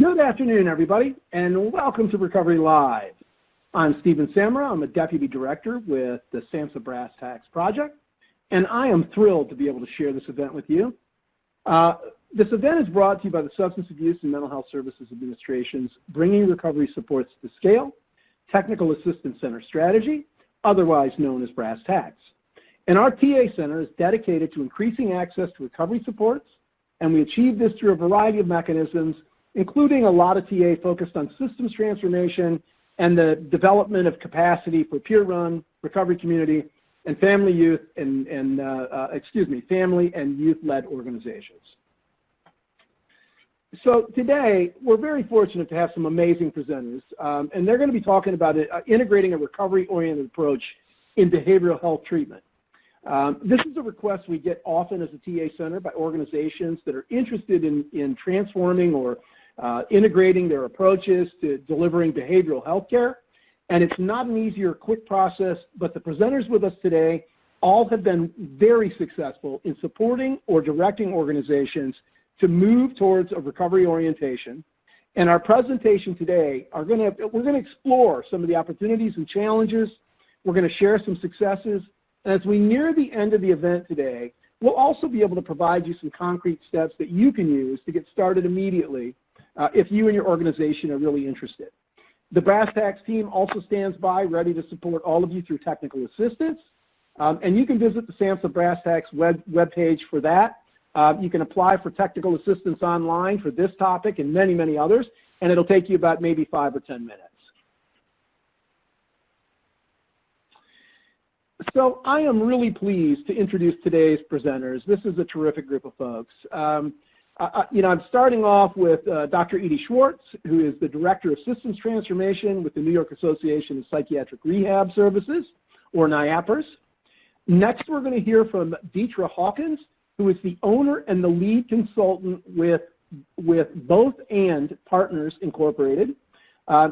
Good afternoon, everybody, and welcome to Recovery Live. I'm Stephen Samra. I'm a Deputy Director with the SAMHSA Brass Tacks Project, and I am thrilled to be able to share this event with you. This event is brought to you by the Substance Abuse and Mental Health Services Administration's Bringing Recovery Supports to Scale Technical Assistance Center strategy, otherwise known as Brass Tacks. And our TA Center is dedicated to increasing access to recovery supports, and we achieve this through a variety of mechanisms, including a lot of TA focused on systems transformation and the development of capacity for peer-run recovery community and family and youth-led organizations. So today, we're very fortunate to have some amazing presenters, and they're going to be talking about integrating a recovery-oriented approach in behavioral health treatment. This is a request we get often as a TA center by organizations that are interested in transforming or integrating their approaches to delivering behavioral health care. And it's not an easy or quick process, but the presenters with us today all have been very successful in supporting or directing organizations to move towards a recovery orientation. And our presentation today, we're going to explore some of the opportunities and challenges. We're going to share some successes. And as we near the end of the event today, we'll also be able to provide you some concrete steps that you can use to get started immediately if you and your organization are really interested. The Brass Tacks team also stands by ready to support all of you through technical assistance. And you can visit the SAMHSA Brass Tacks webpage for that. You can apply for technical assistance online for this topic and many, many others, and it'll take you about maybe 5 or 10 minutes. So I am really pleased to introduce today's presenters. This is a terrific group of folks. I'm starting off with Dr. Edie Schwartz, who is the Director of Systems Transformation with the New York Association of Psychiatric Rehab Services, or NIAPRS. Next, we're going to hear from Deetra Hawkins, who is the owner and the lead consultant with Both And Partners Incorporated.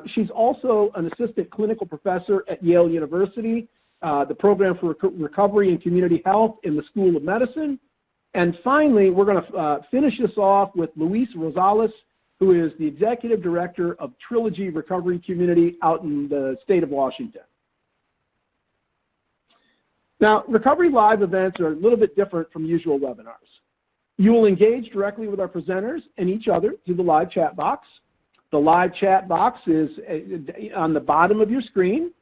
She's also an assistant clinical professor at Yale University, the Program for Recovery and Community Health in the School of Medicine. And finally, we're going to finish this off with Luis Rosales, who is the Executive Director of Trilogy Recovery Community out in the state of Washington. Now, Recovery Live events are a little bit different from usual webinars. You will engage directly with our presenters and each other through the live chat box. The live chat box is on the bottom of your screen.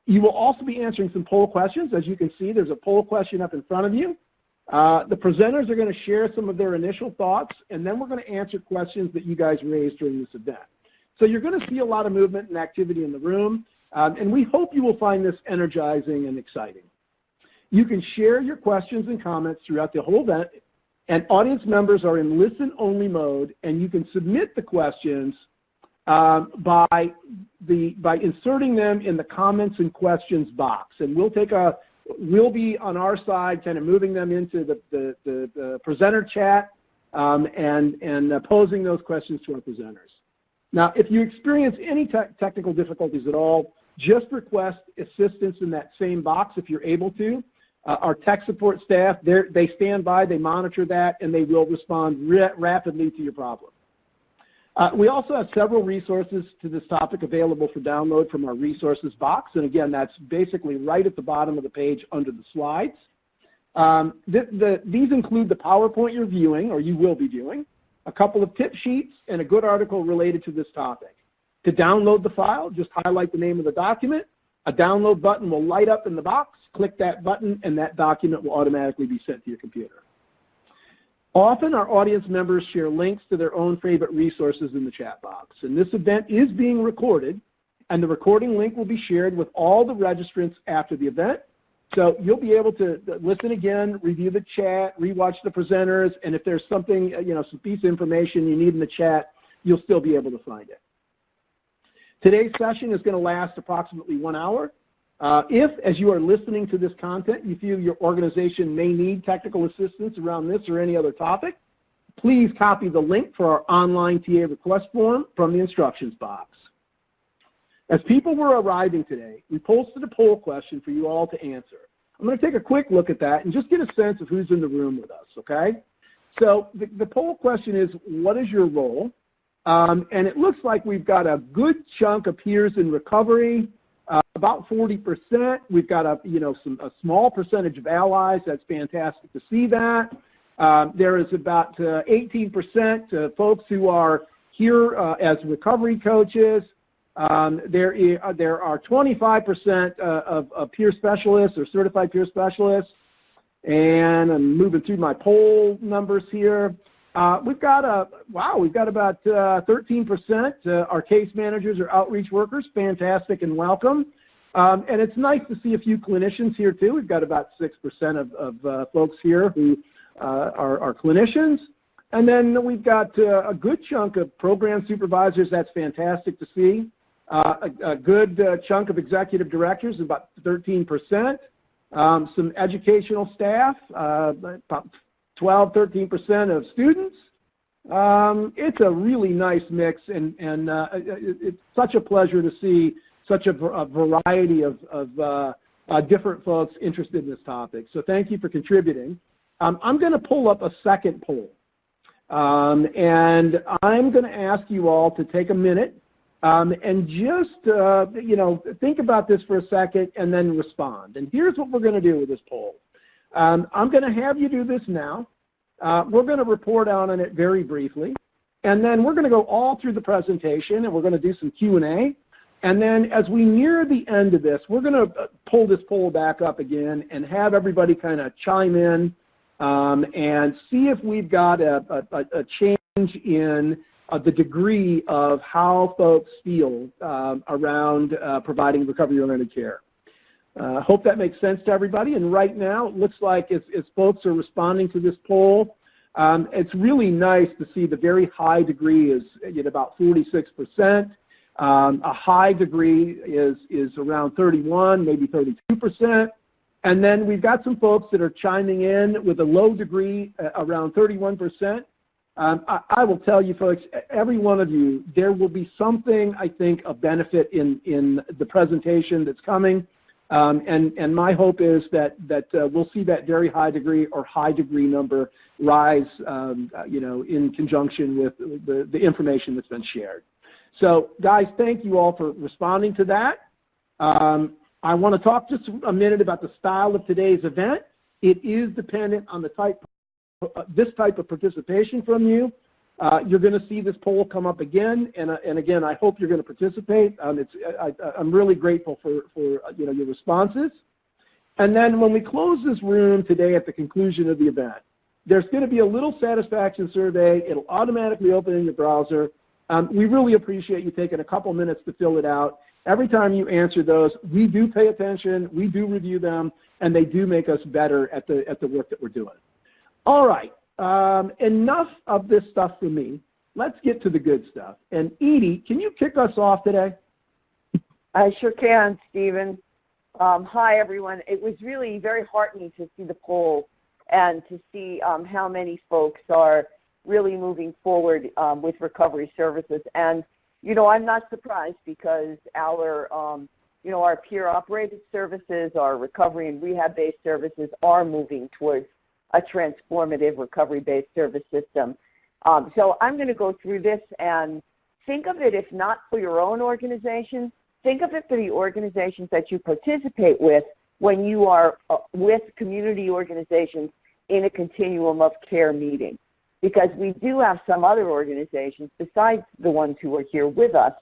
You will also be answering some poll questions. As you can see, there's a poll question up in front of you. The presenters are going to share some of their initial thoughts, and then we're going to answer questions that you guys raised during this event. So you're going to see a lot of movement and activity in the room, and we hope you will find this energizing and exciting. You can share your questions and comments throughout the whole event, and audience members are in listen-only mode, and you can submit the questions by inserting them in the comments and questions box, and we'll be on our side kind of moving them into the presenter chat and posing those questions to our presenters. Now, if you experience any technical difficulties at all, just request assistance in that same box if you're able to. Our tech support staff, they stand by, they monitor that, and they will respond rapidly to your problem. We also have several resources to this topic available for download from our resources box, and again, that's basically right at the bottom of the page under the slides. These include the PowerPoint you're viewing, or you will be viewing, a couple of tip sheets, and a good article related to this topic. To download the file, just highlight the name of the document. A download button will light up in the box. Click that button, and that document will automatically be sent to your computer. Often our audience members share links to their own favorite resources in the chat box, and this event is being recorded, and the recording link will be shared with all the registrants after the event. So you'll be able to listen again, review the chat, rewatch the presenters, and if there's something, some piece of information you need in the chat, you'll still be able to find it. Today's session is going to last approximately 1 hour. If, as you are listening to this content, you feel your organization may need technical assistance around this or any other topic, please copy the link for our online TA request form from the instructions box. As people were arriving today, we posted a poll question for you all to answer. I'm going to take a quick look at that and just get a sense of who's in the room with us, okay? So the poll question is, what is your role? And it looks like we've got a good chunk of peers in recovery, about 40%. We've got a small percentage of allies. That's fantastic to see that. There is about 18% folks who are here as recovery coaches. There are 25% of peer specialists or certified peer specialists. And I'm moving through my poll numbers here. We've got about 13% are case managers or outreach workers. Fantastic and welcome. And it's nice to see a few clinicians here too. We've got about 6% of folks here who are clinicians. And then we've got a good chunk of program supervisors. That's fantastic to see. A good chunk of executive directors, about 13%. Some educational staff, about 12-13% of students. It's a really nice mix, and it's such a pleasure to see such a variety of different folks interested in this topic. So thank you for contributing. I'm going to pull up a second poll, and I'm going to ask you all to take a minute and just, think about this for a second and then respond. And here's what we're going to do with this poll. I'm going to have you do this now. We're going to report on it very briefly. And then we're going to go all through the presentation, and we're going to do some Q&A. And then as we near the end of this, we're going to pull this poll back up again and have everybody kind of chime in and see if we've got a change in the degree of how folks feel around providing recovery-oriented care. Hope that makes sense to everybody. And right now, it looks like as folks are responding to this poll, it's really nice to see the very high degree is at about 46%. A high degree is around 31, maybe 32%. And then we've got some folks that are chiming in with a low degree around 31%. I will tell you folks, every one of you, there will be something, I think, of benefit in the presentation that's coming. And my hope is that we'll see that very high degree or high degree number rise, in conjunction with the information that's been shared. So guys, thank you all for responding to that. I want to talk just a minute about the style of today's event. It is dependent on the this type of participation from you. You're going to see this poll come up again, and again, I hope you're going to participate. I'm really grateful for your responses. And then when we close this room today at the conclusion of the event, there's going to be a little satisfaction survey. It'll automatically open in your browser. We really appreciate you taking a couple minutes to fill it out. Every time you answer those, we do pay attention, we do review them, and they do make us better at the work that we're doing. All right, enough of this stuff for me. Let's get to the good stuff. And Edie, can you kick us off today? I sure can, Stephen. Hi, everyone. It was really very heartening to see the poll and to see how many folks are really moving forward with recovery services. And, I'm not surprised because our, our peer-operated services, our recovery and rehab-based services are moving towards a transformative recovery-based service system. So I'm going to go through this and think of it, if not for your own organization, think of it for the organizations that you participate with when you are with community organizations in a continuum of care meeting. Because we do have some other organizations besides the ones who are here with us.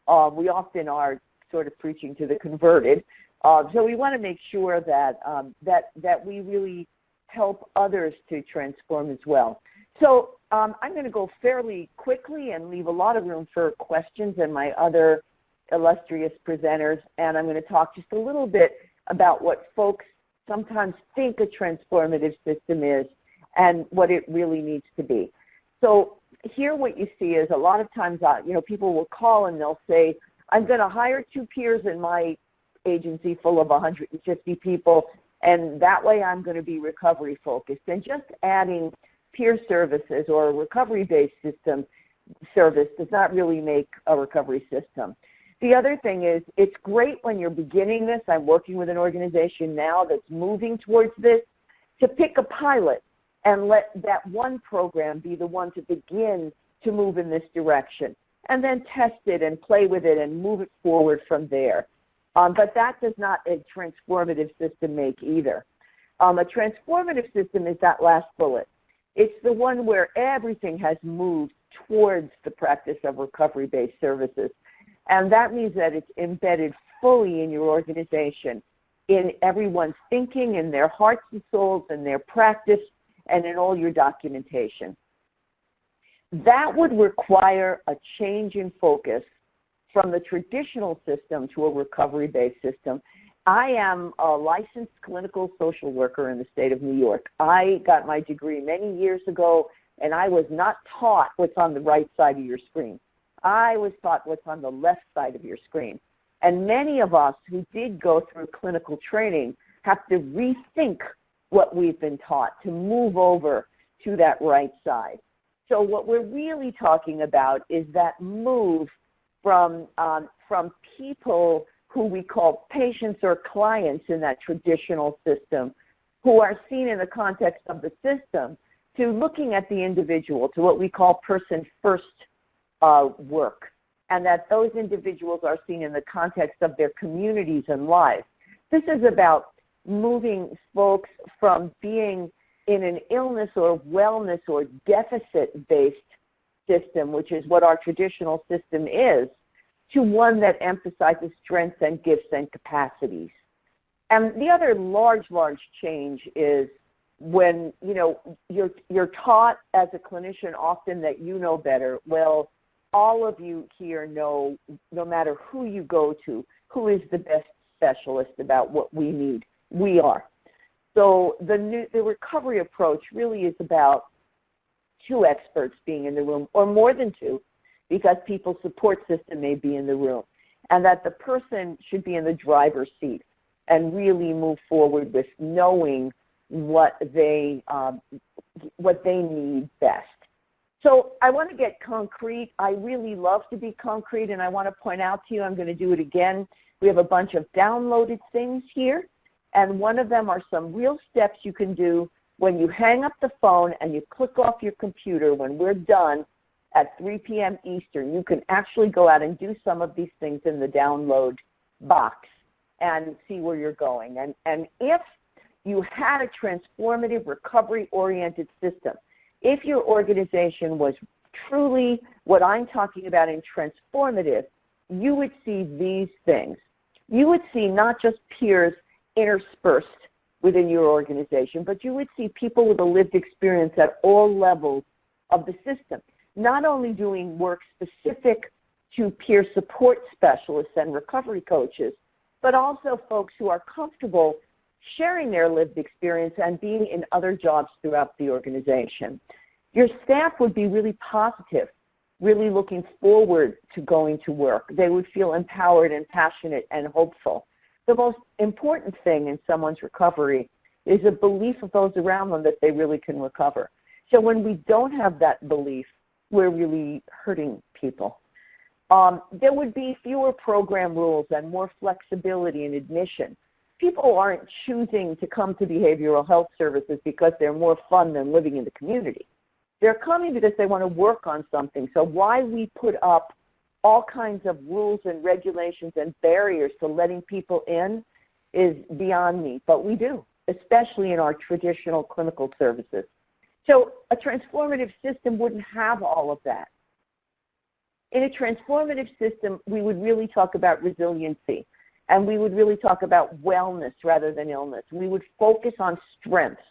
We often are sort of preaching to the converted. So we want to make sure that, that we really help others to transform as well. So I'm going to go fairly quickly and leave a lot of room for questions and my other illustrious presenters, and I'm going to talk just a little bit about what folks sometimes think a transformative system is and what it really needs to be. So here what you see is a lot of times, people will call and they'll say, I'm going to hire 2 peers in my agency full of 150 people, and that way I'm going to be recovery focused. And just adding peer services or a recovery-based system service does not really make a recovery system. The other thing is, it's great when you're beginning this. I'm working with an organization now that's moving towards this, to pick a pilot and let that one program be the one to begin to move in this direction, and then test it and play with it and move it forward from there. But that does not a transformative system make either. A transformative system is that last bullet. It's the one where everything has moved towards the practice of recovery-based services. And that means that it's embedded fully in your organization, in everyone's thinking, in their hearts and souls, in their practice, and in all your documentation. That would require a change in focus from the traditional system to a recovery-based system. I am a licensed clinical social worker in the state of New York. I got my degree many years ago, and I was not taught what's on the right side of your screen. I was taught what's on the left side of your screen. And many of us who did go through clinical training have to rethink what we've been taught to move over to that right side. So what we're really talking about is that move from people who we call patients or clients in that traditional system, who are seen in the context of the system, to looking at the individual, to what we call person-first work, and that those individuals are seen in the context of their communities and lives. This is about moving folks from being in an illness or wellness or deficit-based system, which is what our traditional system is, to one that emphasizes strengths and gifts and capacities. And the other large change is when, you're taught as a clinician often that you know better. Well, all of you here know, no matter who you go to, who is the best specialist about what we need. We are. So the recovery approach really is about two experts being in the room, or more than two, because people's support system may be in the room, and that the person should be in the driver's seat and really move forward with knowing what they need best. So I want to get concrete. I really love to be concrete, and I want to point out to you, I'm going to do it again. We have a bunch of downloaded things here, and one of them are some real steps you can do when you hang up the phone and you click off your computer. When we're done at 3 p.m. Eastern, you can actually go out and do some of these things in the download box and see where you're going. And if you had a transformative, recovery-oriented system, if your organization was truly what I'm talking about in transformative, you would see these things. You would see not just peers interspersed within your organization, but you would see people with a lived experience at all levels of the system, not only doing work specific to peer support specialists and recovery coaches, but also folks who are comfortable sharing their lived experience and being in other jobs throughout the organization. Your staff would be really positive, really looking forward to going to work. They would feel empowered and passionate and hopeful. The most important thing in someone's recovery is a belief of those around them that they really can recover. So when we don't have that belief, we're really hurting people. There would be fewer program rules and more flexibility in admission. People aren't choosing to come to behavioral health services because they're more fun than living in the community. They're coming because they want to work on something. So why we put up all kinds of rules and regulations and barriers to letting people in is beyond me, but we do, especially in our traditional clinical services. So a transformative system wouldn't have all of that. In a transformative system, we would really talk about resiliency, and we would really talk about wellness rather than illness. We would focus on strengths.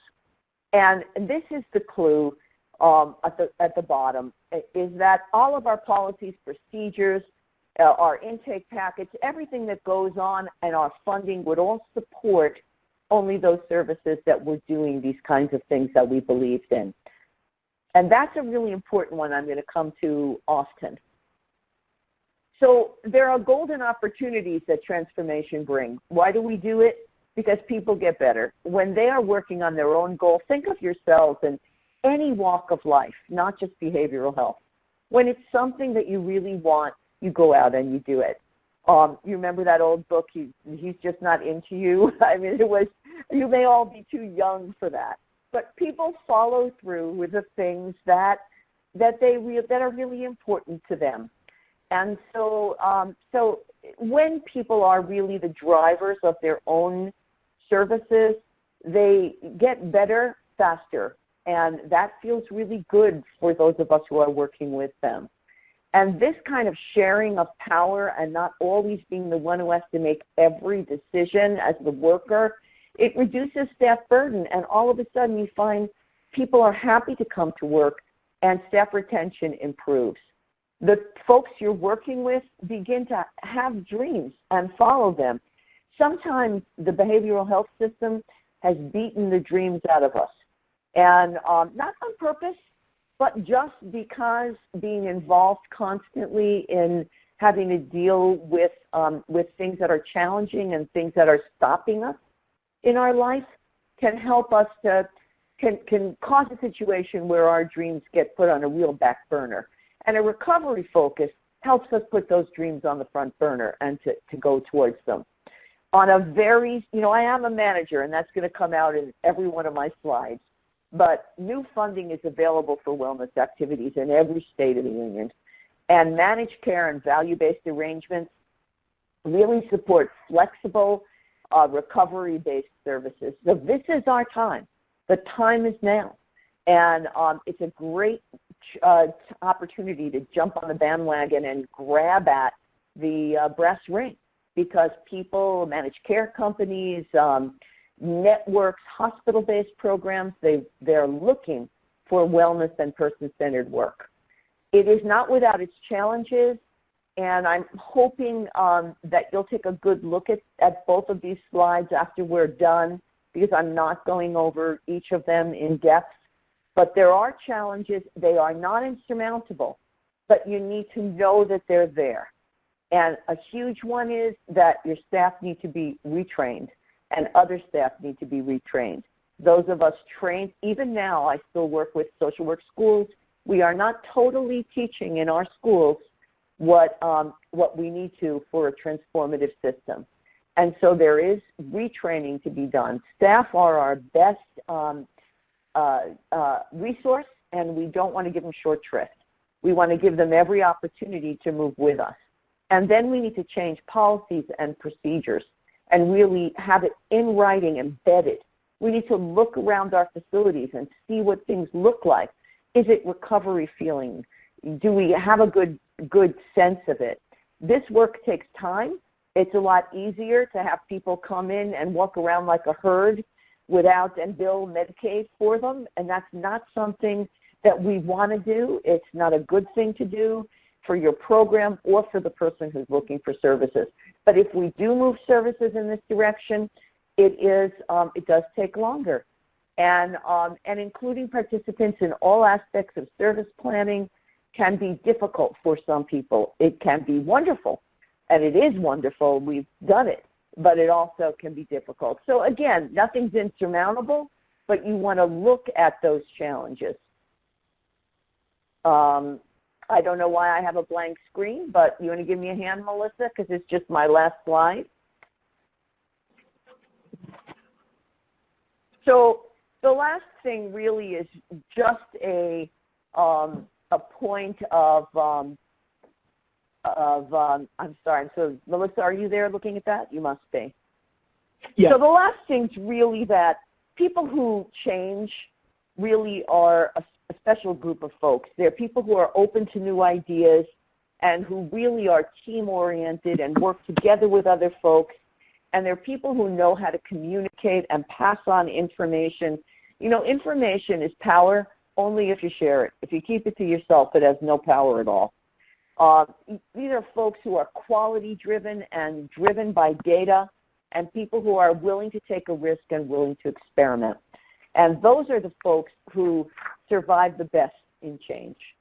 And this is the clue at the bottom, is that all of our policies, procedures, our intake package, everything that goes on, and our funding would all support only those services that were doing these kinds of things that we believed in. And that's a really important one I'm going to come to often. So there are golden opportunities that transformation brings. Why do we do it? Because people get better. When they are working on their own goal, think of yourselves in any walk of life, not just behavioral health. When it's something that you really want, you go out and you do it. You remember that old book, He's Just Not Into You? I mean, you may all be too young for that. but people follow through with the things that are really important to them. And so, so when people are really the drivers of their own services, they get better faster, and that feels really good for those of us who are working with them. And this kind of sharing of power and not always being the one who has to make every decision as the worker, it reduces staff burden, and all of a sudden you find people are happy to come to work and staff retention improves. The folks you're working with begin to have dreams and follow them. Sometimes the behavioral health system has beaten the dreams out of us, and not on purpose, but just because being involved constantly in having to deal with things that are challenging and things that are stopping us in our life can help us to, can cause a situation where our dreams get put on a real back burner. And a recovery focus helps us put those dreams on the front burner and to go towards them. On a very, I am a manager, and that's going to come out in every one of my slides, but new funding is available for wellness activities in every state of the union. And managed care and value-based arrangements really support flexible, recovery-based services. So this is our time. The time is now. And it's a great opportunity to jump on the bandwagon and grab at the brass ring, because people, managed care companies, networks, hospital-based programs, they're looking for wellness and person-centered work. It is not without its challenges, and I'm hoping that you'll take a good look at both of these slides after we're done, because I'm not going over each of them in depth. But there are challenges. They are not insurmountable, but you need to know that they're there. And a huge one is that your staff need to be retrained, and other staff need to be retrained. Those of us trained, even now I still work with social work schools. We are not totally teaching in our schools what we need to for a transformative system. And so there is retraining to be done. Staff are our best resource, and we don't want to give them short shrift. We want to give them every opportunity to move with us. And then we need to change policies and procedures and really have it in writing, embedded. We need to look around our facilities and see what things look like. Is it recovery feeling? Do we have a good sense of it? This work takes time. It's a lot easier to have people come in and walk around like a herd and bill Medicaid for them, and that's not something that we want to do. It's not a good thing to do for your program or for the person who's looking for services. But if we do move services in this direction, it does take longer. And including participants in all aspects of service planning can be difficult for some people. It can be wonderful, and it is wonderful. We've done it. But it also can be difficult. So again, nothing's insurmountable, but you want to look at those challenges. I don't know why I have a blank screen, but you want to give me a hand, Melissa, because it's just my last slide. So the last thing really is just a point of I'm sorry, so Melissa, are you there looking at that? You must be. Yeah. So the last thing's really that people who change really are a special group of folks. They're people who are open to new ideas and who really are team-oriented and work together with other folks. And they're people who know how to communicate and pass on information. Information is power only if you share it. If you keep it to yourself, it has no power at all. These are folks who are quality-driven and driven by data, and people who are willing to take a risk and willing to experiment. And those are the folks who survive the best in change.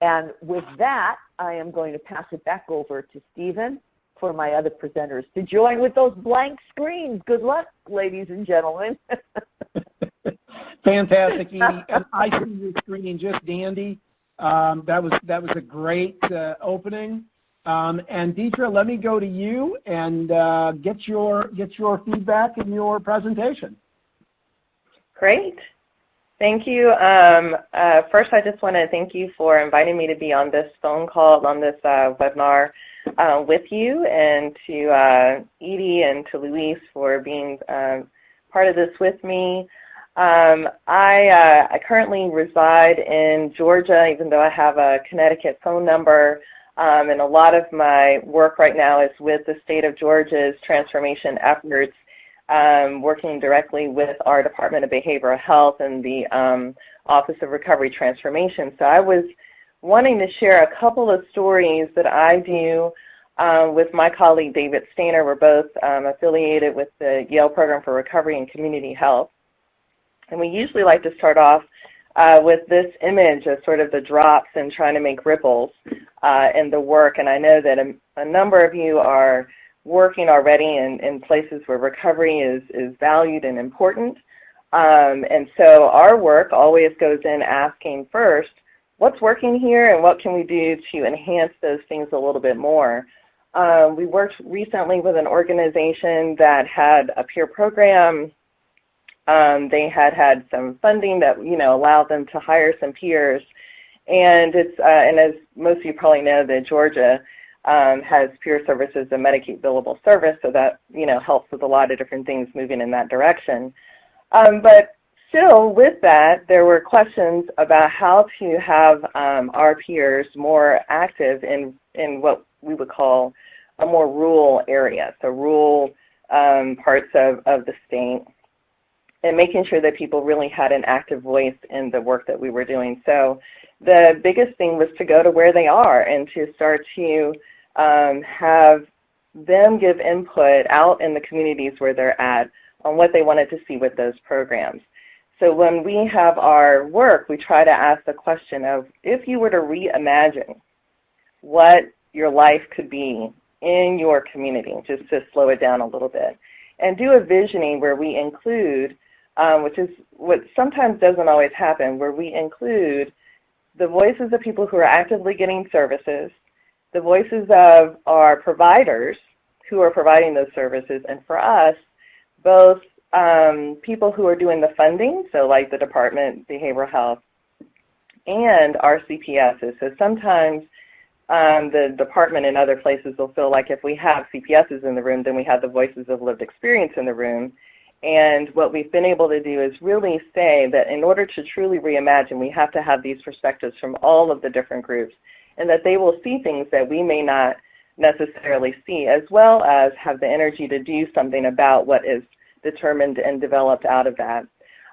And with that, I am going to pass it back over to Stephen for my other presenters to join with those blank screens. Good luck, ladies and gentlemen. Fantastic, Edie. And I see your screen just dandy. That was a great opening. And Deetra, let me go to you and get your feedback in your presentation. Great. Thank you. First, I just want to thank you for inviting me to be on this phone call, on this webinar with you, and to Edie and to Luis for being part of this with me. I currently reside in Georgia, even though I have a Connecticut phone number, and a lot of my work right now is with the state of Georgia's transformation efforts, working directly with our Department of Behavioral Health and the Office of Recovery Transformation. So I was wanting to share a couple of stories that I do with my colleague David Stainer. We're both affiliated with the Yale Program for Recovery and Community Health. And we usually like to start off with this image of sort of the drops and trying to make ripples in the work. And I know that a number of you are working already in places where recovery is valued and important. And so our work always goes in asking first, what's working here and what can we do to enhance those things a little bit more? We worked recently with an organization that had a peer program. They had some funding that allowed them to hire some peers, and and as most of you probably know, that Georgia has peer services and Medicaid billable service, so that helps with a lot of different things moving in that direction. But still, with that, there were questions about how to have our peers more active in what we would call a more rural area, so rural parts of the state, and making sure that people really had an active voice in the work that we were doing. So the biggest thing was to go to where they are and to start to have them give input out in the communities where they're at on what they wanted to see with those programs. So when we have our work, we try to ask the question of, if you were to reimagine what your life could be in your community, just to slow it down a little bit, and do a visioning where we include, which is what sometimes doesn't always happen, where we include the voices of people who are actively getting services, the voices of our providers who are providing those services, and for us, both people who are doing the funding, so like the Department of Behavioral Health, and our CPSs. So sometimes the department and other places will feel like if we have CPSs in the room, then we have the voices of lived experience in the room. And what we've been able to do is really say that in order to truly reimagine, we have to have these perspectives from all of the different groups, and that they will see things that we may not necessarily see, as well as have the energy to do something about what is determined and developed out of that.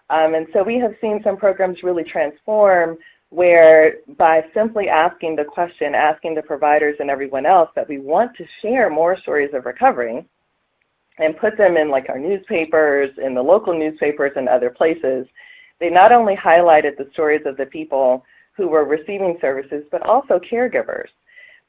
And so we have seen some programs really transform, where by simply asking the question, asking the providers and everyone else that we want to share more stories of recovery and put them in like our newspapers, in the local newspapers and other places, they not only highlighted the stories of the people who were receiving services, but also caregivers.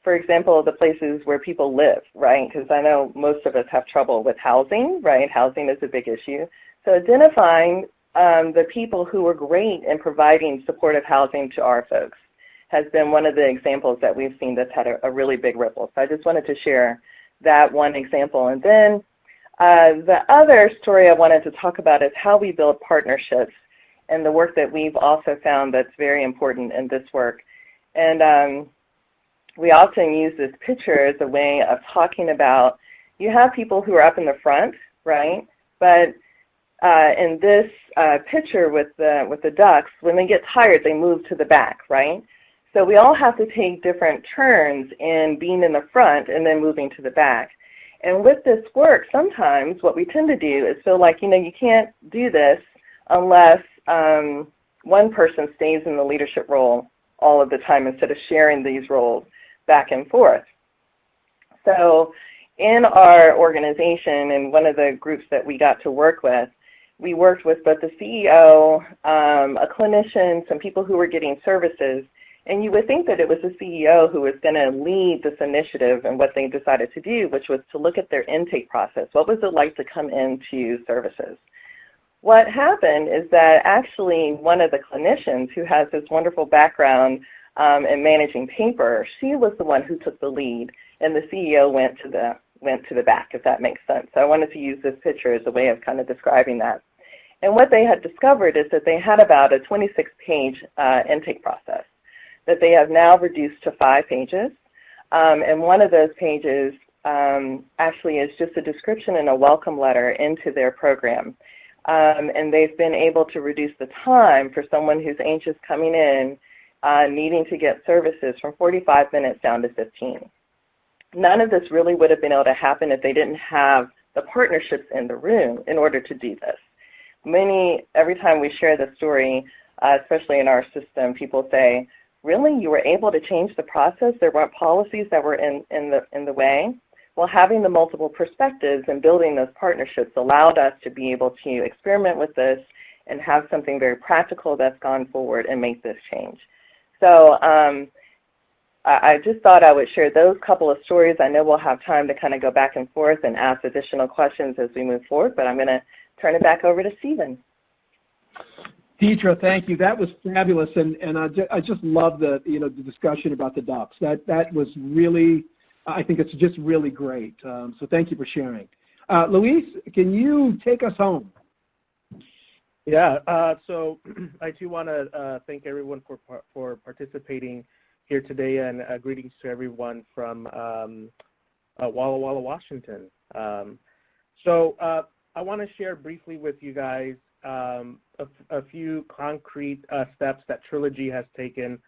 For example, the places where people live, right? Because I know most of us have trouble with housing, right? Housing is a big issue. So identifying the people who were great in providing supportive housing to our folks has been one of the examples that we've seen that's had a really big ripple. So I just wanted to share that one example. And then the other story I wanted to talk about is how we build partnerships, and the work that we've also found that's very important in this work. And we often use this picture as a way of talking about, you have people who are up in the front, right? But in this picture with the ducks, when they get tired, they move to the back, right? So we all have to take different turns in being in the front and then moving to the back. And with this work, sometimes what we tend to do is feel like, you can't do this unless one person stays in the leadership role all of the time instead of sharing these roles back and forth. So in our organization, and one of the groups that we got to work with, we worked with both the CEO, a clinician, some people who were getting services, and you would think that it was the CEO who was going to lead this initiative and what they decided to do, which was to look at their intake process. What was it like to come into services? What happened is that actually one of the clinicians who has this wonderful background in managing paper, she was the one who took the lead, and the CEO went to the back, if that makes sense. So I wanted to use this picture as a way of kind of describing that. And what they had discovered is that they had about a 26-page intake process that they have now reduced to 5 pages. And one of those pages actually is just a description and a welcome letter into their program. And they've been able to reduce the time for someone who's anxious coming in, needing to get services from 45 minutes down to 15. None of this really would have been able to happen if they didn't have the partnerships in the room in order to do this. Every time we share the story, especially in our system, people say, really, you were able to change the process? There weren't policies that were in the way? Well, having the multiple perspectives and building those partnerships allowed us to be able to experiment with this and have something very practical that's gone forward and make this change. So I just thought I would share those couple of stories. I know we'll have time to kind of go back and forth and ask additional questions as we move forward, but I'm going to turn it back over to Stephen. Deidre, thank you. That was fabulous, and I just love the the discussion about the ducks. That was really, I think it's just really great. So thank you for sharing. Luis, can you take us home? Yeah. So I do want to thank everyone for participating here today, and greetings to everyone from Walla Walla, Washington. So I want to share briefly with you guys a few concrete steps that Trilogy has taken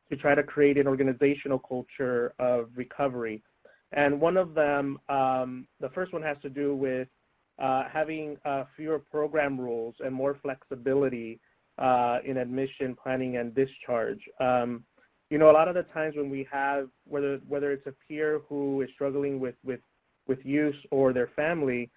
to try to create an organizational culture of recovery. And one of them, the first one has to do with having fewer program rules and more flexibility in admission, planning, and discharge. A lot of the times when we have, whether it's a peer who is struggling with use or their family,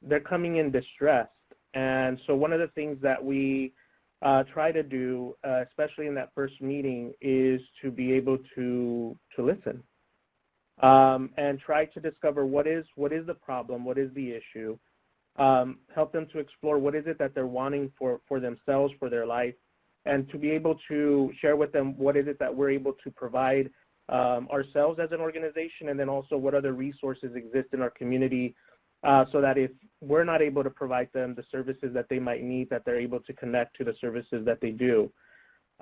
they're coming in distressed. And so one of the things that we try to do, especially in that first meeting, is to be able to listen and try to discover what is the problem, what is the issue, help them to explore what is it that they're wanting for themselves, for their life, and to be able to share with them what is it that we're able to provide ourselves as an organization, and then also what other resources exist in our community so that if we're not able to provide them the services that they might need, that they're able to connect to the services that they do.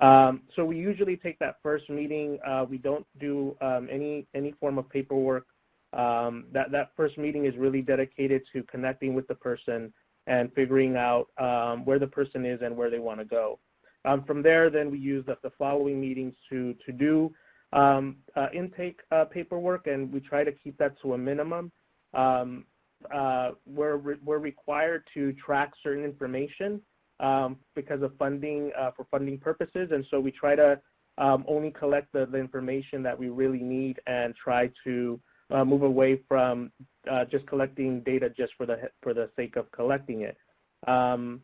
So we usually take that first meeting. We don't do any form of paperwork. That first meeting is really dedicated to connecting with the person and figuring out where the person is and where they want to go. From there, then we use the following meetings to do intake paperwork, and we try to keep that to a minimum. We're required to track certain information because of funding, for funding purposes, and so we try to only collect the information that we really need and try to move away from just collecting data just for the sake of collecting it. So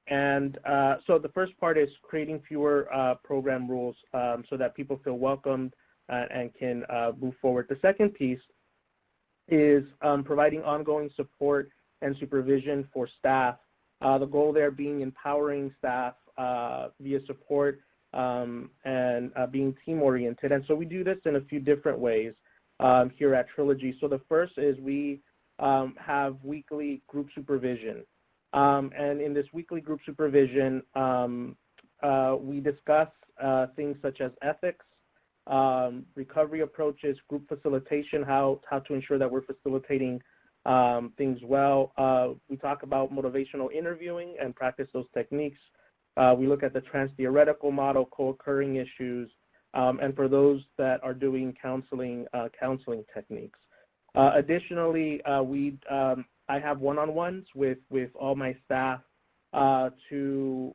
the first part is creating fewer program rules so that people feel welcomed and can move forward. The second piece is providing ongoing support and supervision for staff. The goal there being empowering staff via support and being team-oriented. And so we do this in a few different ways here at Trilogy. So the first is we have weekly group supervision. And in this weekly group supervision, we discuss things such as ethics, recovery approaches, group facilitation, how to ensure that we're facilitating things well. We talk about motivational interviewing and practice those techniques. We look at the trans-theoretical model, co-occurring issues, and for those that are doing counseling techniques. Additionally, I have one-on-ones with all my staff to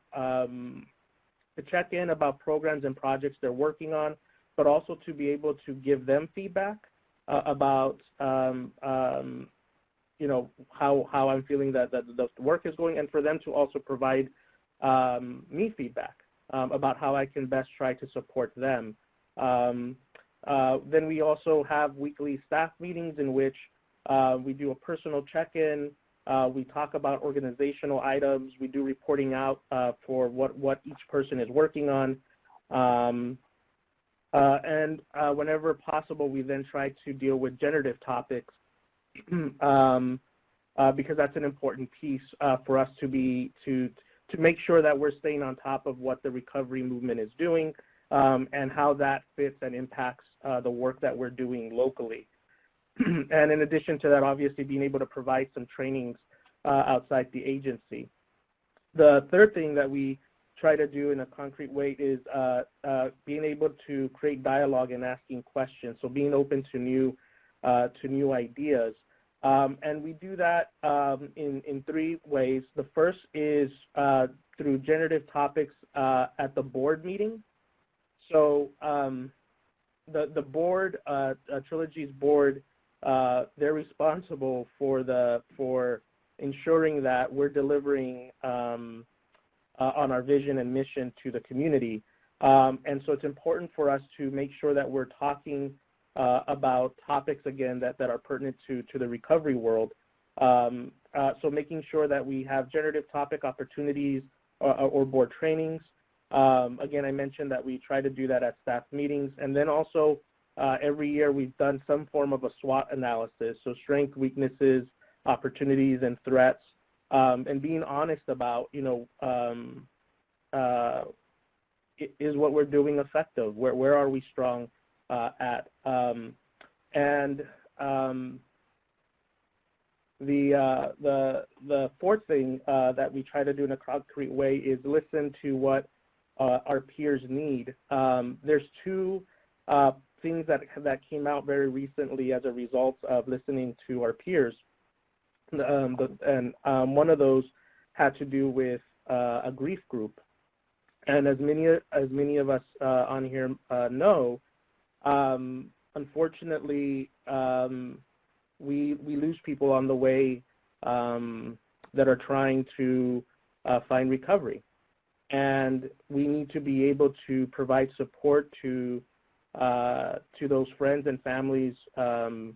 check in about programs and projects they're working on, but also to be able to give them feedback about how I'm feeling that the work is going, and for them to also provide me feedback about how I can best try to support them. Then we also have weekly staff meetings in which we do a personal check-in. We talk about organizational items. We do reporting out for what each person is working on. And whenever possible, we then try to deal with generative topics because that's an important piece for us to make sure that we're staying on top of what the recovery movement is doing and how that fits and impacts the work that we're doing locally. And in addition to that, obviously being able to provide some trainings outside the agency. The third thing that we try to do in a concrete way is being able to create dialogue and asking questions, so being open to new ideas. And we do that in three ways. The first is through generative topics at the board meeting. So the board, Trilogy's board, they're responsible for ensuring that we're delivering on our vision and mission to the community. And so it's important for us to make sure that we're talking about topics, again, that are pertinent to the recovery world. So making sure that we have generative topic opportunities or board trainings. Again, I mentioned that we try to do that at staff meetings. And then also every year we've done some form of a SWOT analysis, so strengths, weaknesses, opportunities, and threats, and being honest about, is what we're doing effective? Where are we strong at? The fourth thing that we try to do in a concrete way is listen to what our peers need. There's two things that came out very recently as a result of listening to our peers. One of those had to do with a grief group. And as many of us on here know, unfortunately, we lose people on the way that are trying to find recovery. And we need to be able to provide support to those friends and families who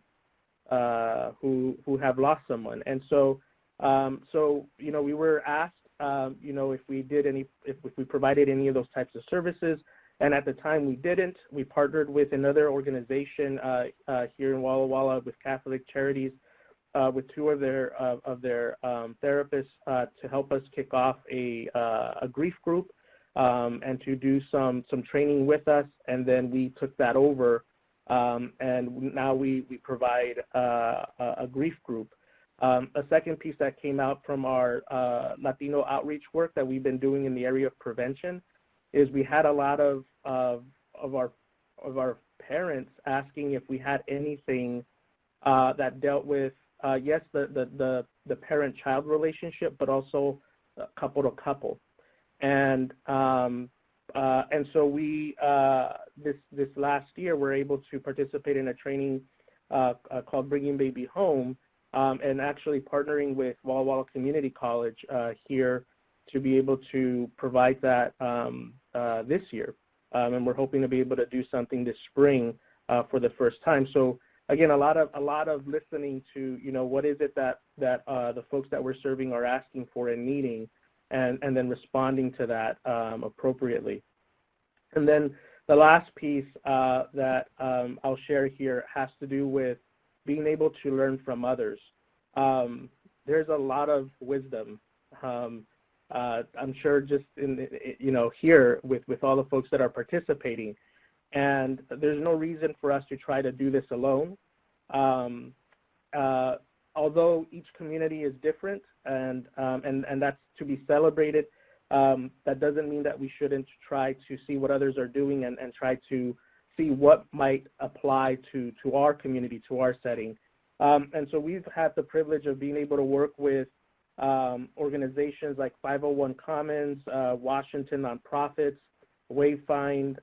have lost someone. And so, we were asked, if we provided any of those types of services, and at the time we didn't. We partnered with another organization here in Walla Walla with Catholic Charities, with two of their therapists to help us kick off a grief group and to do some training with us, and then we took that over. And now we provide a grief group. A second piece that came out from our Latino outreach work that we've been doing in the area of prevention is we had a lot of our parents asking if we had anything that dealt with yes, the parent-child relationship, but also couple to couple. And so we this last year were able to participate in a training called Bringing Baby Home, and actually partnering with Walla Walla Community College here to be able to provide that this year. And we're hoping to be able to do something this spring for the first time. So again, a lot of listening to what is it that the folks that we're serving are asking for and needing, and then responding to that appropriately. And then the last piece that I'll share here has to do with being able to learn from others. There's a lot of wisdom. I'm sure just in here with all the folks that are participating, and there's no reason for us to try to do this alone. Although each community is different, and that's to be celebrated, that doesn't mean that we shouldn't try to see what others are doing and try to see what might apply to our community, to our setting. And so we've had the privilege of being able to work with organizations like 501 Commons, Washington Nonprofits, Wayfind,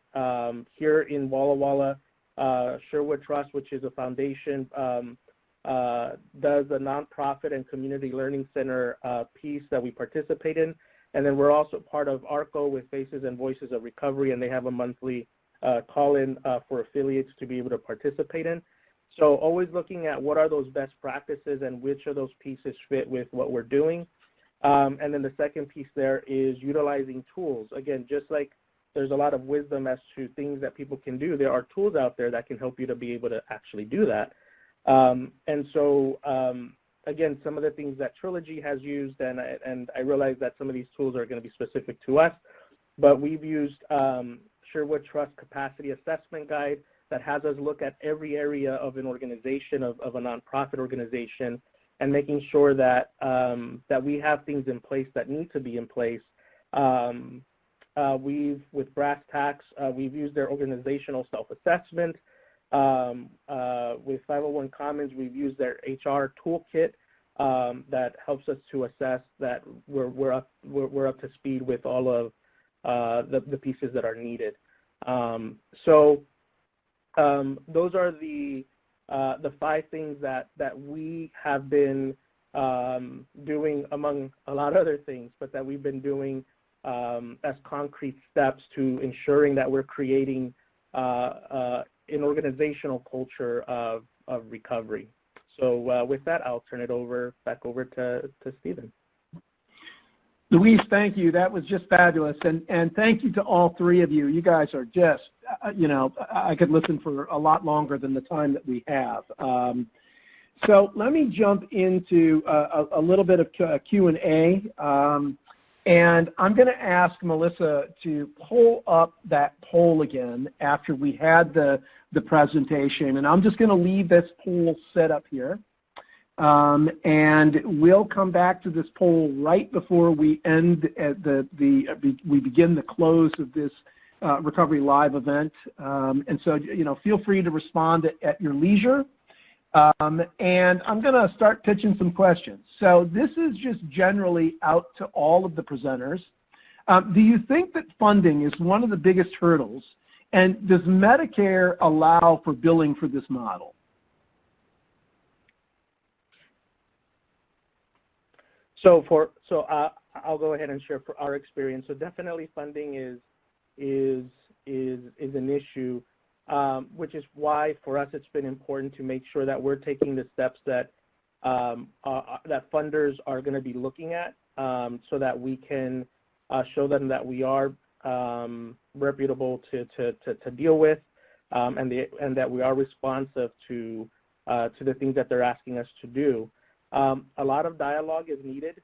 here in Walla Walla, Sherwood Trust, which is a foundation, does a nonprofit and community learning center piece that we participate in. And then we're also part of ARCO with Faces and Voices of Recovery, and they have a monthly call-in for affiliates to be able to participate in. So always looking at what are those best practices and which of those pieces fit with what we're doing. And then the second piece there is utilizing tools. Again, just like there's a lot of wisdom as to things that people can do, there are tools out there that can help you to be able to actually do that. And so again, some of the things that Trilogy has used, and I realize that some of these tools are going to be specific to us, but we've used Sherwood Trust Capacity Assessment Guide that has us look at every area of an organization, of a nonprofit organization, and making sure that that we have things in place that need to be in place. With Brass Tacks, we've used their organizational self-assessment. With 501 Commons, we've used their HR toolkit that helps us to assess that we're up to speed with all of the pieces that are needed. Those are the 5 things that we have been doing, among a lot of other things, but that we've been doing as concrete steps to ensuring that we're creating an organizational culture of recovery. So with that, I'll turn it back over to Stephen. Luis, thank you. That was just fabulous. And thank you to all 3 of you. You guys are just, I could listen for a lot longer than the time that we have. So let me jump into a little bit of Q&A. And I'm going to ask Melissa to pull up that poll again after we had the presentation. And I'm just going to leave this poll set up here. And we'll come back to this poll right before we end at we begin the close of this Recovery Live event. And so, feel free to respond at your leisure. And I'm going to start pitching some questions. So this is just generally out to all of the presenters. Do you think that funding is one of the biggest hurdles? And does Medicare allow for billing for this model? So I'll go ahead and share for our experience. So definitely funding is an issue. Which is why for us it's been important to make sure that we're taking the steps that that funders are going to be looking at, so that we can show them that we are reputable to deal with, and that we are responsive to the things that they're asking us to do. A lot of dialogue is needed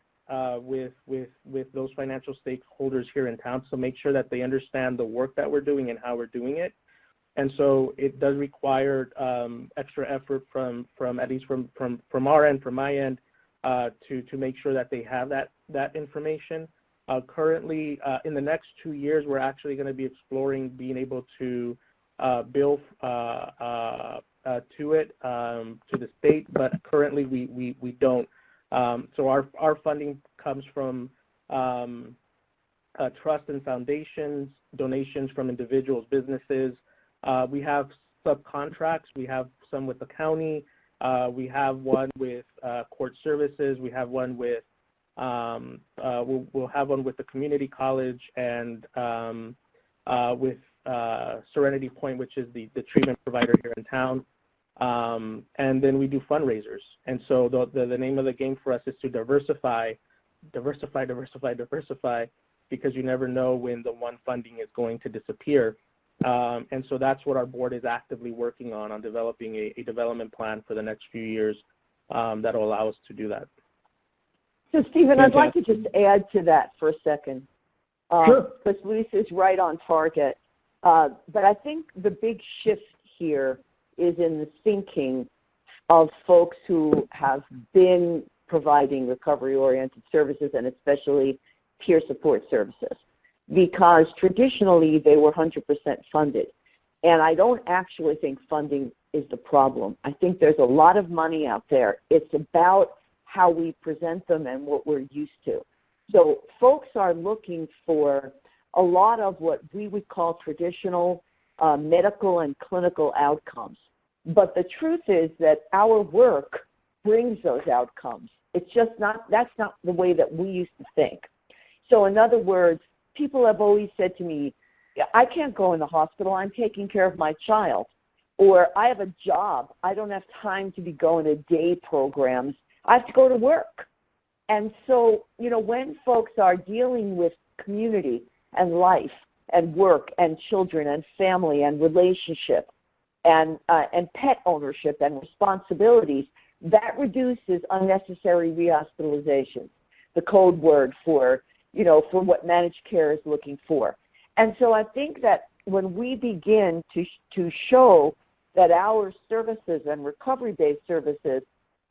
with those financial stakeholders here in town, so make sure that they understand the work that we're doing and how we're doing it. And so it does require extra effort from at least from our end, from my end, to make sure that they have that information. Currently, in the next 2 years, we're actually going to be exploring being able to bill to the state, but currently we don't. So our funding comes from trusts and foundations, donations from individuals, businesses. We have subcontracts. We have some with the county. We have one with court services. We have one with, we'll have one with the community college, and with Serenity Point, which is the treatment provider here in town. And then we do fundraisers. And so the name of the game for us is to diversify, because you never know when the one funding is going to disappear. And so that's what our board is actively working on developing a development plan for the next few years that will allow us to do that. So, Stephen, I'd like to just add to that for a second. Sure. Because Luis is right on target. But I think the big shift here is in the thinking of folks who have been providing recovery-oriented services, and especially peer support services, because traditionally they were 100% funded. And I don't actually think funding is the problem. I think there's a lot of money out there. It's about how we present them and what we're used to. So folks are looking for a lot of what we would call traditional medical and clinical outcomes. But the truth is that our work brings those outcomes. It's just not, that's not the way that we used to think. So in other words, people have always said to me, I can't go in the hospital, I'm taking care of my child. Or I have a job, I don't have time to be going to day programs, I have to go to work. And so, you know, when folks are dealing with community and life and work and children and family and relationship and pet ownership and responsibilities, that reduces unnecessary rehospitalization, the code word for, for what managed care is looking for. And so I think that when we begin to show that our services and recovery-based services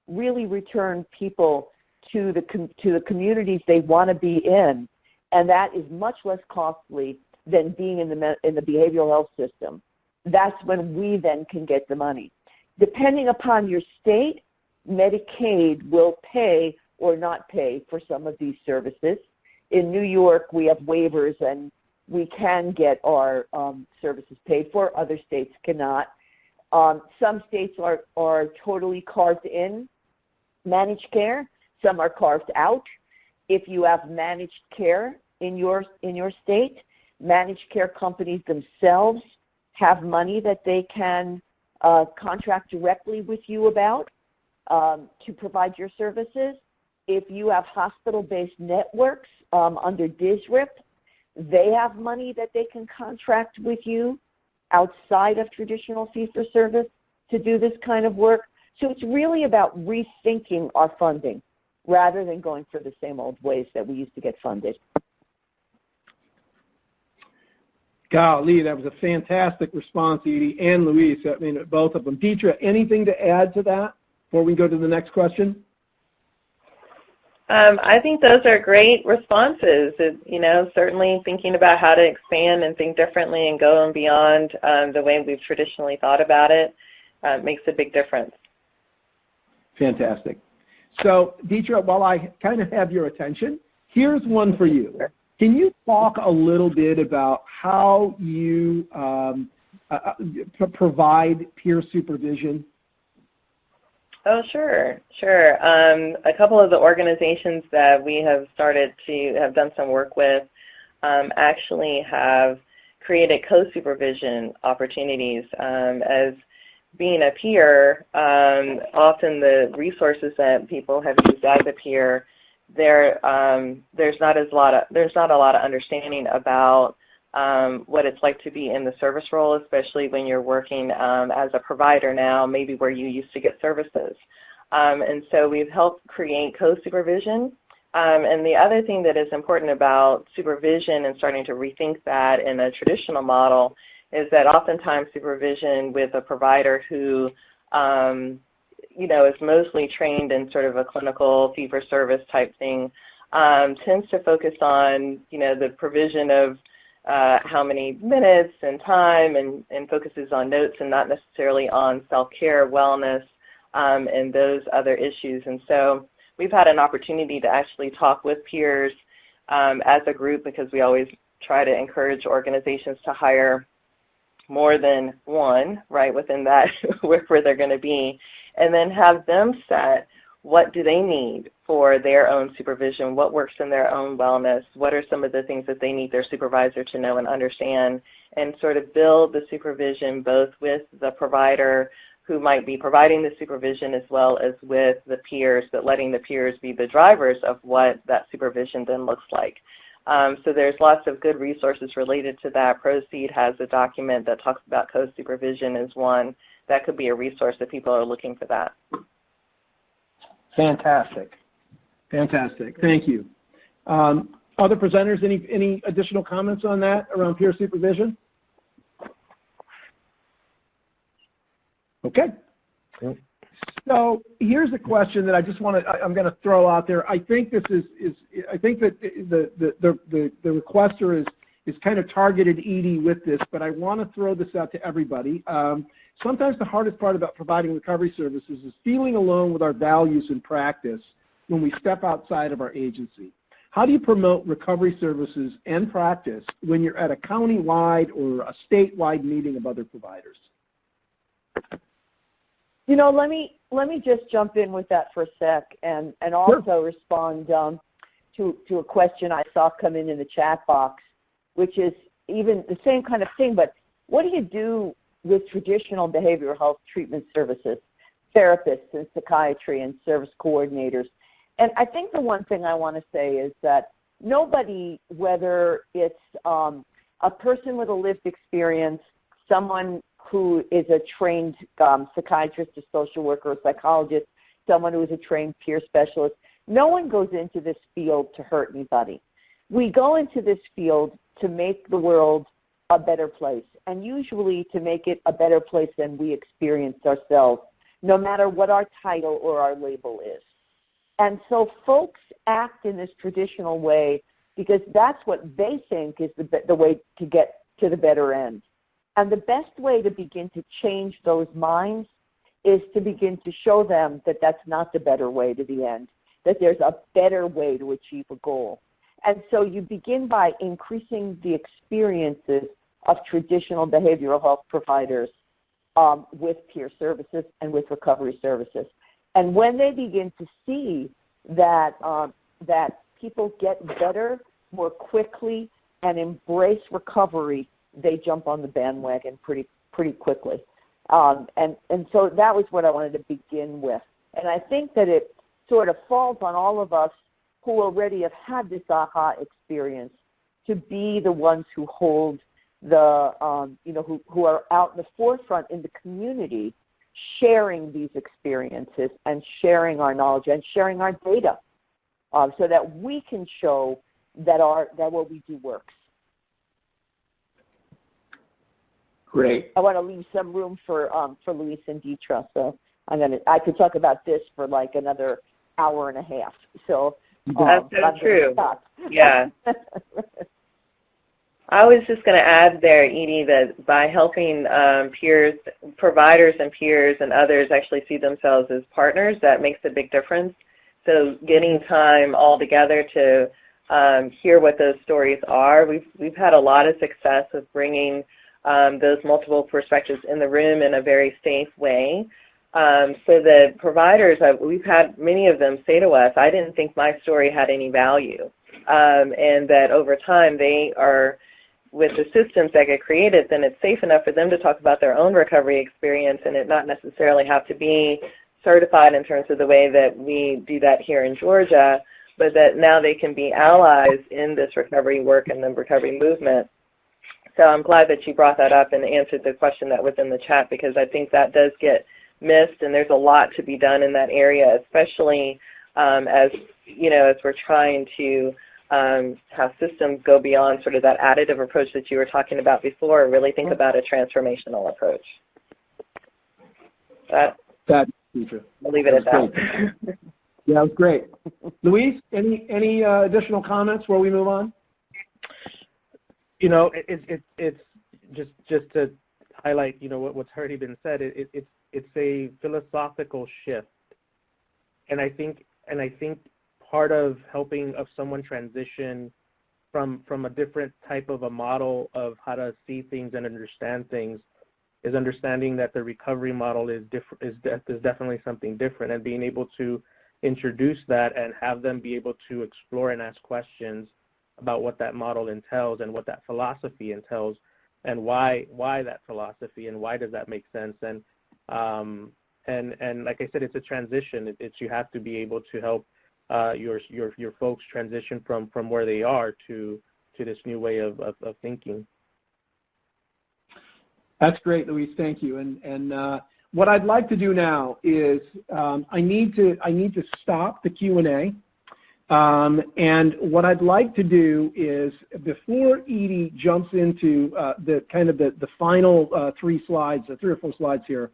really return people to the communities they want to be in, and that is much less costly than being in the behavioral health system, that's when we then can get the money. Depending upon your state, Medicaid will pay or not pay for some of these services. In New York, we have waivers and we can get our services paid for. Other states cannot. Some states are totally carved in managed care. Some are carved out. If you have managed care in your state, managed care companies themselves have money that they can contract directly with you about to provide your services. If you have hospital-based networks under DSRIP, they have money that they can contract with you outside of traditional fee-for-service to do this kind of work. So it's really about rethinking our funding rather than going for the same old ways that we used to get funded. Golly, that was a fantastic response, Edie and Luis. I mean, both of them. Deetra, anything to add to that before we go to the next question? I think those are great responses. Certainly thinking about how to expand and think differently and go beyond the way we've traditionally thought about it makes a big difference. Fantastic. So, Deetra, while I kind of have your attention, here's one for you. Can you talk a little bit about how you provide peer supervision? Oh, sure. A couple of the organizations that we have started to have done some work with actually have created co-supervision opportunities. As being a peer, often the resources that people have used as a peer, there's not a lot of understanding about what it's like to be in the service role, especially when you're working as a provider now, maybe where you used to get services. And so we've helped create co-supervision. And the other thing that is important about supervision and starting to rethink that in a traditional model is that oftentimes supervision with a provider who is mostly trained in sort of a clinical fee-for-service type thing tends to focus on, the provision of how many minutes and time and focuses on notes and not necessarily on self-care, wellness, and those other issues. And so we've had an opportunity to actually talk with peers as a group, because we always try to encourage organizations to hire more than one, right, within that where they're going to be, and then have them set what do they need for their own supervision, what works in their own wellness, what are some of the things that they need their supervisor to know and understand, and sort of build the supervision both with the provider who might be providing the supervision as well as with the peers, but letting the peers be the drivers of what that supervision then looks like. So there's lots of good resources related to that. Proceed has a document that talks about co-supervision as one. That could be a resource if people are looking for that. Fantastic. Thank you. Other presenters, any additional comments on that around peer supervision? Okay. Yep. So here's a question that I just want to, I'm going to throw out there. I think this I think that the requester is kind of targeted Edie with this, but I want to throw this out to everybody. Sometimes the hardest part about providing recovery services is feeling alone with our values and practice when we step outside of our agency. How do you promote recovery services and practice when you're at a county-wide or a statewide meeting of other providers? Let me just jump in with that for a sec and also respond to a question I saw come in the chat box, which is even the same kind of thing, but what do you do with traditional behavioral health treatment services, therapists and psychiatry and service coordinators? And I think the one thing I want to say is that nobody, whether it's a person with a lived experience, someone who is a trained psychiatrist, a social worker, a psychologist, someone who is a trained peer specialist, no one goes into this field to hurt anybody. We go into this field to make the world a better place, and usually to make it a better place than we experienced ourselves, no matter what our title or our label is. And so folks act in this traditional way because that's what they think is the way to get to the better end. And the best way to begin to change those minds is to begin to show them that that's not the better way to the end, that there's a better way to achieve a goal. And so you begin by increasing the experiences of traditional behavioral health providers with peer services and with recovery services. And when they begin to see that, that people get better more quickly and embrace recovery, they jump on the bandwagon pretty quickly. And so that was what I wanted to begin with. And I think that it sort of falls on all of us who already have had this aha experience to be the ones who hold the, who are out in the forefront in the community, sharing these experiences and sharing our knowledge and sharing our data so that we can show that what we do works. Great. I want to leave some room for Luis and Deetra, so I could talk about this for like another hour and a half. So that's so true. Yeah. I was just going to add there, Edie, that by helping peers, providers and peers and others actually see themselves as partners, that makes a big difference. So getting time all together to hear what those stories are. We've had a lot of success of bringing those multiple perspectives in the room in a very safe way. So the providers, we've had many of them say to us, I didn't think my story had any value, and that over time they are, with the systems that get created, then it's safe enough for them to talk about their own recovery experience and it not necessarily have to be certified in terms of the way that we do that here in Georgia, but that now they can be allies in this recovery work and the recovery movement. So I'm glad that you brought that up and answered the question that was in the chat, because I think that does get missed, and there's a lot to be done in that area, especially as we're trying to have systems go beyond sort of that additive approach that you were talking about before, really think about a transformational approach. I'll leave it at that. Yeah, that was great. Luis, any additional comments before we move on? It's just to highlight, what's already been said. It's a philosophical shift, and I think part of helping someone transition from a different type of a model of how to see things and understand things is understanding that the recovery model is definitely something different, and being able to introduce that and have them be able to explore and ask questions about what that model entails and what that philosophy entails and why that philosophy and why does that make sense. And like I said, it's a transition. You have to be able to help your folks transition from where they are to this new way of thinking. That's great, Luis. Thank you. And what I'd like to do now is I need to stop the Q&A. And what I'd like to do is, before Edie jumps into the final 3 slides, 3 or 4 slides here,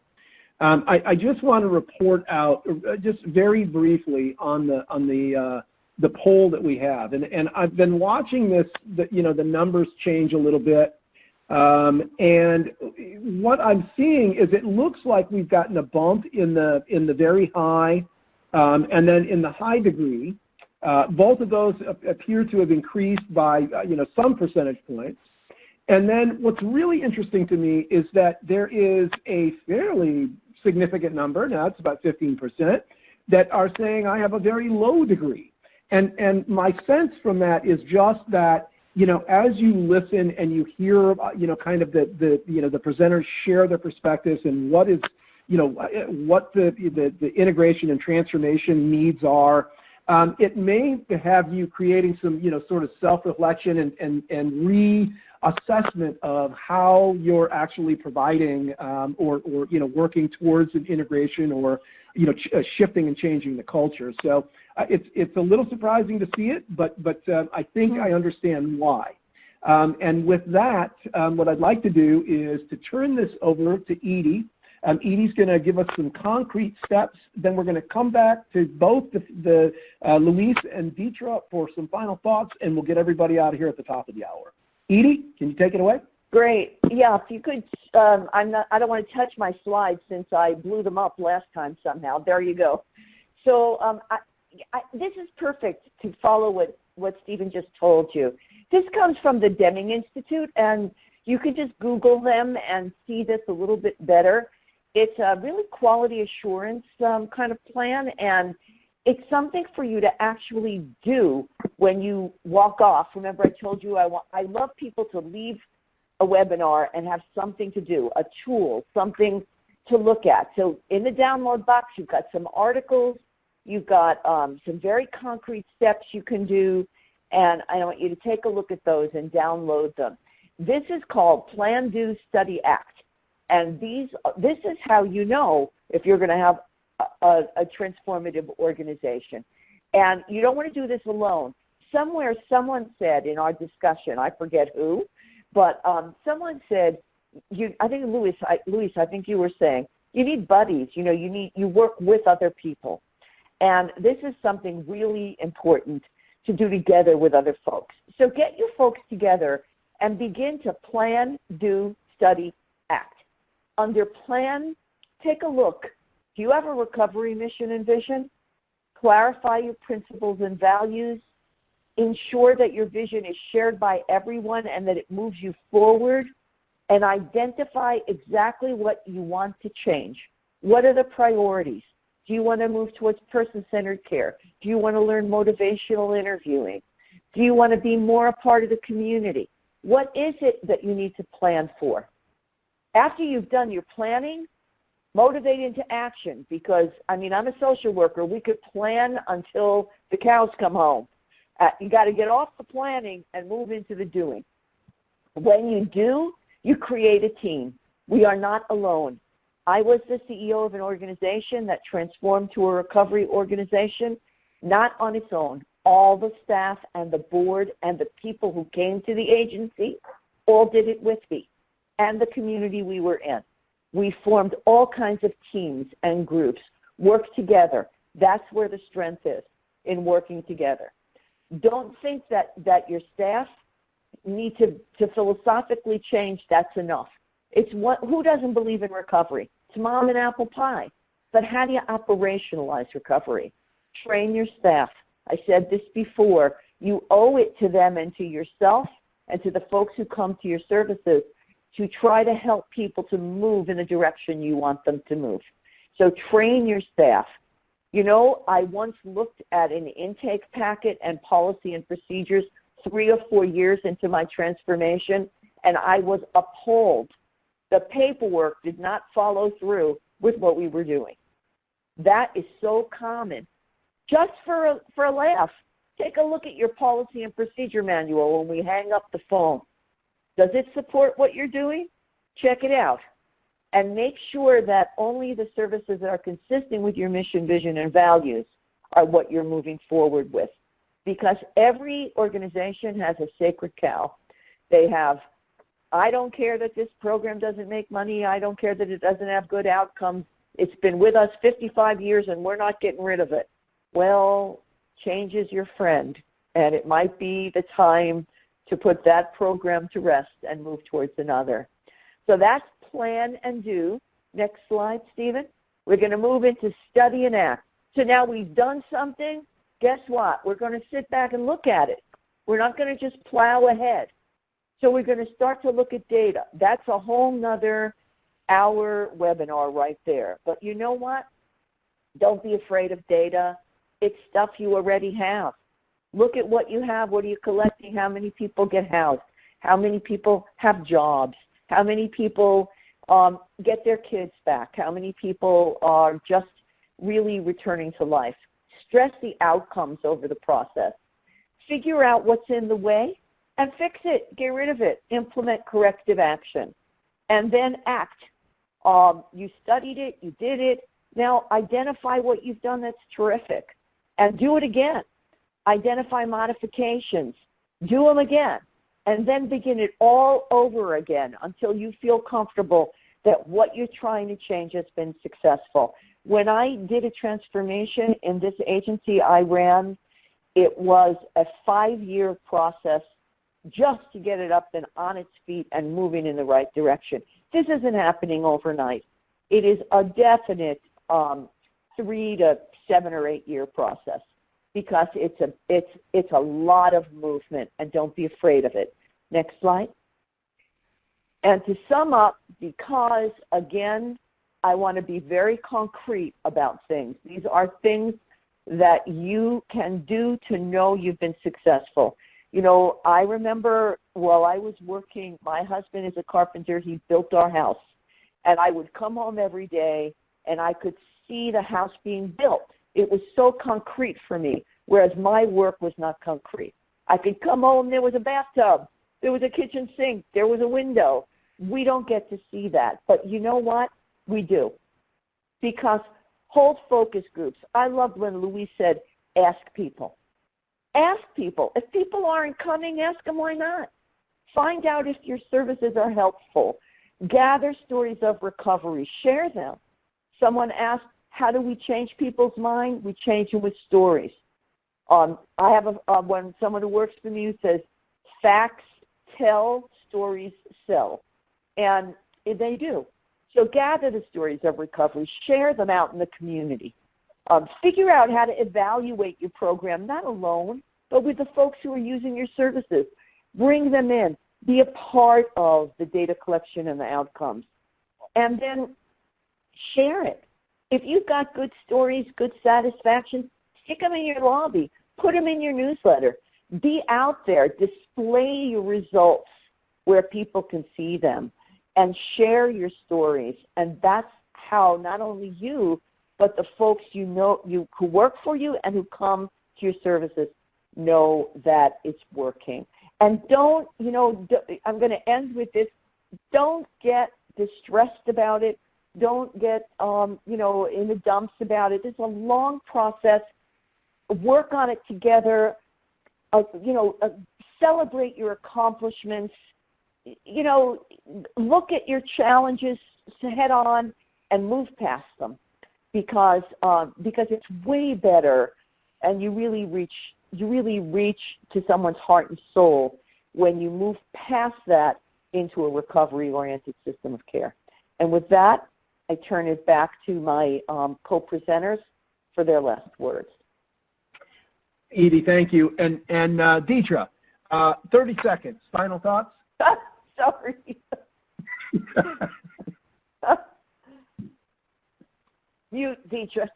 I just want to report out just very briefly on the poll that we have, and I've been watching this. The numbers change a little bit, and what I'm seeing is it looks like we've gotten a bump in the very high, and then in the high degree. Both of those appear to have increased by some percentage points. And then what's really interesting to me is that there is a fairly significant number, now it's about 15%, that are saying I have a very low degree. And my sense from that is just that, as you listen and you hear, kind of the presenters share their perspectives and what is, what the integration and transformation needs are, It may have you creating some, sort of self-reflection and reassessment of how you're actually providing or working towards an integration or, shifting and changing the culture. So it's a little surprising to see it, but I think I understand why. And with that, what I'd like to do is to turn this over to Edie. Edie's going to give us some concrete steps. Then we're going to come back to both the Luis and Dietra for some final thoughts, and we'll get everybody out of here at the top of the hour. Edie, can you take it away? Great. Yeah, if you could, I don't want to touch my slides since I blew them up last time somehow. There you go. So this is perfect to follow what Stephen just told you. This comes from the Deming Institute, and you can just Google them and see this a little bit better. It's a really quality assurance kind of plan, and it's something for you to actually do when you walk off. Remember, I told you I love people to leave a webinar and have something to do, a tool, something to look at. So in the download box, you've got some articles, you've got some very concrete steps you can do, and I want you to take a look at those and download them. This is called Plan, Do, Study, Act. And this is how you know if you're going to have a transformative organization. And you don't want to do this alone. Somewhere someone said in our discussion, I forget who, but someone said, I think Luis, I think you were saying, you need buddies. You work with other people. And this is something really important to do together with other folks. So get your folks together and begin to plan, do, study, act. Under plan, take a look. Do you have a recovery mission and vision? Clarify your principles and values. Ensure that your vision is shared by everyone and that it moves you forward. And identify exactly what you want to change. What are the priorities? Do you want to move towards person-centered care? Do you want to learn motivational interviewing? Do you want to be more a part of the community? What is it that you need to plan for? After you've done your planning, motivate into action because, I'm a social worker. We could plan until the cows come home. You got to get off the planning and move into the doing. When you do, you create a team. We are not alone. I was the CEO of an organization that transformed to a recovery organization, not on its own. All the staff and the board and the people who came to the agency all did it with me and the community we were in. We formed all kinds of teams and groups, worked together. That's where the strength is, in working together. Don't think that your staff need to philosophically change, that's enough. Who doesn't believe in recovery? It's mom and apple pie. But how do you operationalize recovery? Train your staff. I said this before. You owe it to them and to yourself and to the folks who come to your services to try to help people to move in the direction you want them to move. So train your staff. I once looked at an intake packet and policy and procedures 3 or 4 years into my transformation, and I was appalled. The paperwork did not follow through with what we were doing. That is so common. Just for a laugh, take a look at your policy and procedure manual when we hang up the phone. Does it support what you're doing? Check it out. And make sure that only the services that are consistent with your mission, vision, and values are what you're moving forward with. Because every organization has a sacred cow. They have, I don't care that this program doesn't make money. I don't care that it doesn't have good outcomes. It's been with us 55 years and we're not getting rid of it. Well, change is your friend, and it might be the time to put that program to rest and move towards another. So that's plan and do. Next slide, Stephen. We're going to move into study and act. So now we've done something. Guess what? We're going to sit back and look at it. We're not going to just plow ahead. So we're going to start to look at data. That's a whole nother hour webinar right there. But you know what? Don't be afraid of data. It's stuff you already have. Look at what you have. What are you collecting? How many people get housed? How many people have jobs? How many people get their kids back? How many people are just really returning to life? Stress the outcomes over the process. Figure out what's in the way and fix it. Get rid of it. Implement corrective action. And then act. You studied it. You did it. Now identify what you've done that's terrific and do it again. Identify modifications. Do them again. And then begin it all over again until you feel comfortable that what you're trying to change has been successful. When I did a transformation in this agency I ran, it was a 5-year process just to get it up and on its feet and moving in the right direction. This isn't happening overnight. It is a definite 3 to 7 or 8 year process because it's a lot of movement, and don't be afraid of it. Next slide. And to sum up, because again, I want to be very concrete about things. These are things that you can do to know you've been successful. You know, I remember while I was working, my husband is a carpenter. He built our house. And I would come home every day, and I could see the house being built. It was so concrete for me, whereas my work was not concrete. I could come home, there was a bathtub, there was a kitchen sink, there was a window. We don't get to see that. But you know what? We do. Because hold focus groups. I loved when Louise said, ask people. Ask people. If people aren't coming, ask them why not. Find out if your services are helpful. Gather stories of recovery. Share them. Someone asked, how do we change people's mind? We change them with stories. I have when someone who works for me who says, facts tell, stories sell. And they do. So gather the stories of recovery. Share them out in the community. Figure out how to evaluate your program, not alone, but with the folks who are using your services. Bring them in. Be a part of the data collection and the outcomes. And then share it. If you've got good stories, good satisfaction, stick them in your lobby. Put them in your newsletter. Be out there. Display your results where people can see them. And share your stories. And that's how not only you, but the folks you know who work for you and who come to your services know that it's working. And don't, I'm going to end with this, don't get distressed about it. Don't get, in the dumps about it. It's a long process. Work on it together. Celebrate your accomplishments. Look at your challenges head on and move past them because it's way better, and you really reach to someone's heart and soul when you move past that into a recovery-oriented system of care. And with that, I turn it back to my co-presenters for their last words. Edie, thank you. And Deetra, 30 seconds. Final thoughts? Sorry. Mute, Deetra.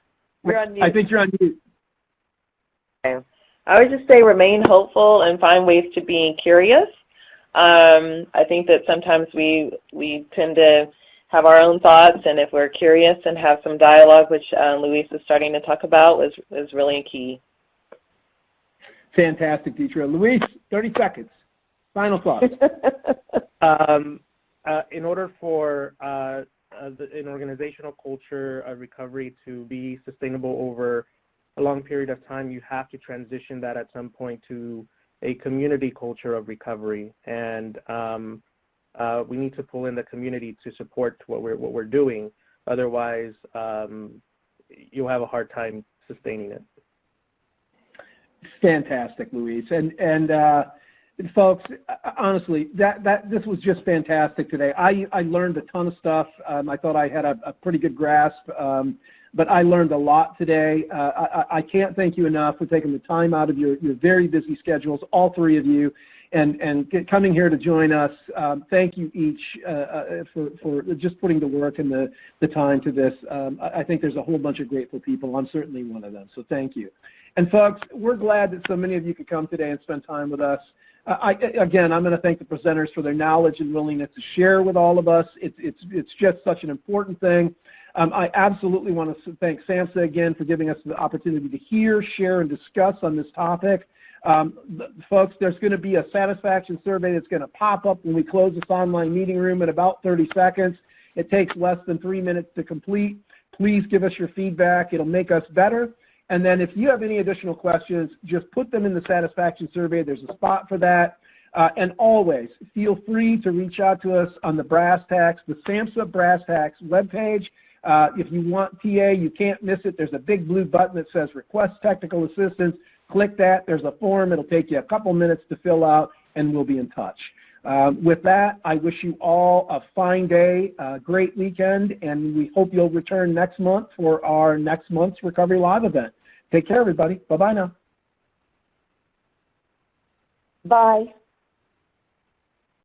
You're on mute. I think you're on mute. I would just say remain hopeful and find ways to be curious. I think that sometimes we tend to have our own thoughts, and if we're curious and have some dialogue, which Louise is starting to talk about, is really key. Fantastic, Deetra. Louise, 30 seconds. Final thoughts. In order for an organizational culture of recovery to be sustainable over a long period of time, you have to transition that at some point to a community culture of recovery. And we need to pull in the community to support what we're doing. Otherwise, you'll have a hard time sustaining it. Fantastic, Louise. And folks, honestly, this was just fantastic today. I learned a ton of stuff. I thought I had a pretty good grasp, but I learned a lot today. I can't thank you enough for taking the time out of your very busy schedules, all three of you, and coming here to join us. Thank you each for just putting the work and the time to this. I think there's a whole bunch of grateful people. I'm certainly one of them, so thank you. And folks, we're glad that so many of you could come today and spend time with us. Again, I'm going to thank the presenters for their knowledge and willingness to share with all of us. It's just such an important thing. I absolutely want to thank SAMHSA again for giving us the opportunity to hear, share, and discuss on this topic. Folks, there's going to be a satisfaction survey that's going to pop up when we close this online meeting room in about 30 seconds. It takes less than 3 minutes to complete. Please give us your feedback. It'll make us better. And then if you have any additional questions, just put them in the satisfaction survey. There's a spot for that. And always feel free to reach out to us on the Brass Tacks, the SAMHSA Brass Tacks webpage. If you want TA, you can't miss it. There's a big blue button that says Request Technical Assistance. Click that. There's a form. It'll take you a couple minutes to fill out, and we'll be in touch. With that, I wish you all a fine day, a great weekend, and we hope you'll return next month for our next month's Recovery Live event. Take care, everybody. Bye-bye now. Bye.